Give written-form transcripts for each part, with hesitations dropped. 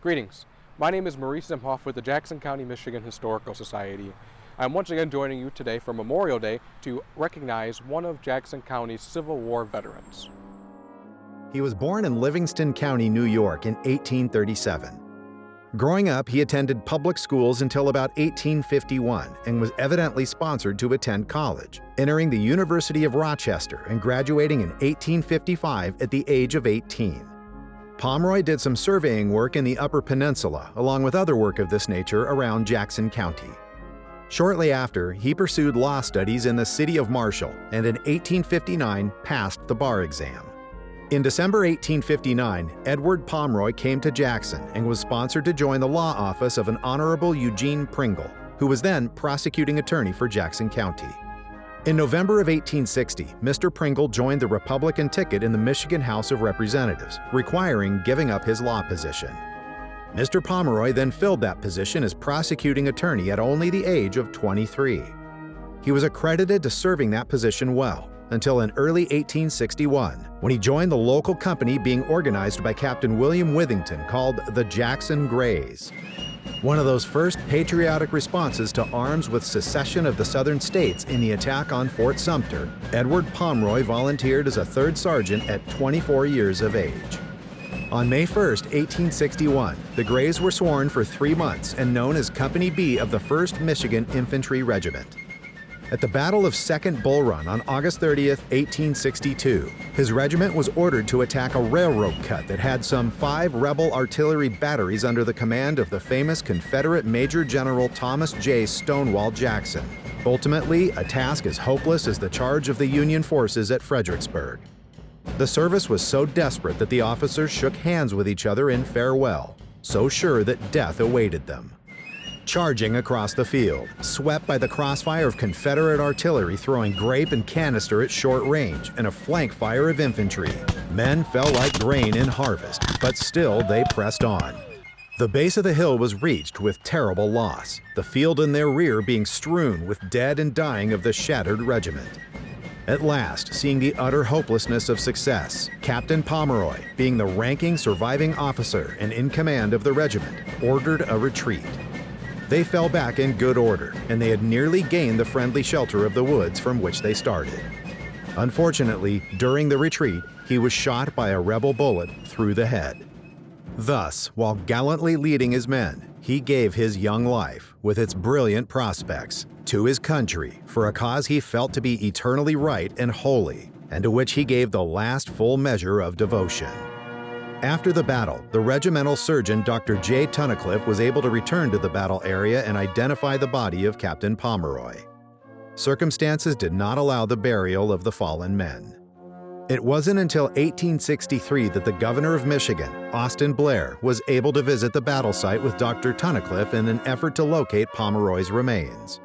Greetings. My name is Maurice Zimhoff with the Jackson County, Michigan Historical Society. I'm once again joining you today for Memorial Day to recognize one of Jackson County's Civil War veterans. He was born in Livingston County, New York in 1837. Growing up, he attended public schools until about 1851 and was evidently sponsored to attend college, entering the University of Rochester and graduating in 1855 at the age of 18. Pomeroy did some surveying work in the Upper Peninsula, along with other work of this nature around Jackson County. Shortly after, he pursued law studies in the city of Marshall and in 1859 passed the bar exam. In December 1859, Edward Pomeroy came to Jackson and was sponsored to join the law office of an Honorable Eugene Pringle, who was then prosecuting attorney for Jackson County. In November of 1860, Mr. Pringle joined the Republican ticket in the Michigan House of Representatives, requiring giving up his law position. Mr. Pomeroy then filled that position as prosecuting attorney at only the age of 23. He was accredited to serving that position well, until in early 1861, when he joined the local company being organized by Captain William Withington called the Jackson Grays. One of those first patriotic responses to arms with secession of the southern states in the attack on Fort Sumter, Edward Pomeroy volunteered as a third sergeant at 24 years of age. On May 1, 1861, the Grays were sworn for 3 months and known as Company B of the 1st Michigan Infantry Regiment. At the Battle of Second Bull Run on August 30, 1862, his regiment was ordered to attack a railroad cut that had some 5 rebel artillery batteries under the command of the famous Confederate Major General Thomas J. Stonewall Jackson. Ultimately, a task as hopeless as the charge of the Union forces at Fredericksburg. The service was so desperate that the officers shook hands with each other in farewell, so sure that death awaited them. Charging across the field, swept by the crossfire of Confederate artillery throwing grape and canister at short range and a flank fire of infantry, men fell like grain in harvest, but still they pressed on. The base of the hill was reached with terrible loss, the field in their rear being strewn with dead and dying of the shattered regiment. At last, seeing the utter hopelessness of success, Captain Pomeroy, being the ranking surviving officer and in command of the regiment, ordered a retreat. They fell back in good order, and they had nearly gained the friendly shelter of the woods from which they started. Unfortunately, during the retreat, he was shot by a rebel bullet through the head. Thus, while gallantly leading his men, he gave his young life, with its brilliant prospects, to his country for a cause he felt to be eternally right and holy, and to which he gave the last full measure of devotion. After the battle, the regimental surgeon Dr. J. Tunnicliffe was able to return to the battle area and identify the body of Captain Pomeroy. Circumstances did not allow the burial of the fallen men. It wasn't until 1863 that the governor of Michigan, Austin Blair, was able to visit the battle site with Dr. Tunnicliffe in an effort to locate Pomeroy's remains.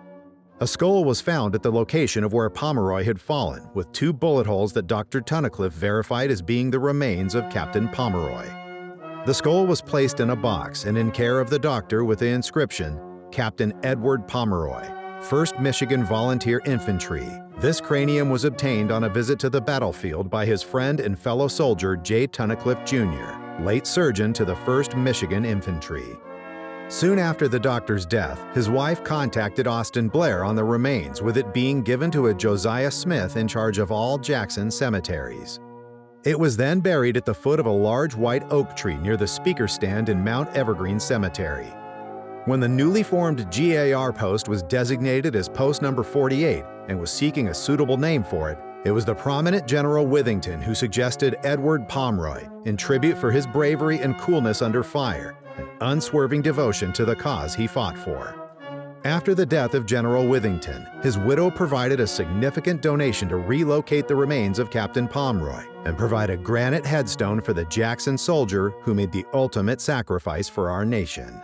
A skull was found at the location of where Pomeroy had fallen, with 2 bullet holes that Dr. Tunnicliffe verified as being the remains of Captain Pomeroy. The skull was placed in a box and in care of the doctor with the inscription, Captain Edward Pomeroy, 1st Michigan Volunteer Infantry. This cranium was obtained on a visit to the battlefield by his friend and fellow soldier J. Tunnicliffe Jr., late surgeon to the 1st Michigan Infantry. Soon after the doctor's death, his wife contacted Austin Blair on the remains, with it being given to a Josiah Smith in charge of all Jackson cemeteries. It was then buried at the foot of a large white oak tree near the speaker stand in Mount Evergreen Cemetery. When the newly formed GAR post was designated as post number 48 and was seeking a suitable name for it, it was the prominent General Withington who suggested Edward Pomeroy in tribute for his bravery and coolness under fire and unswerving devotion to the cause he fought for. After the death of General Withington, his widow provided a significant donation to relocate the remains of Captain Pomeroy and provide a granite headstone for the Jackson soldier who made the ultimate sacrifice for our nation.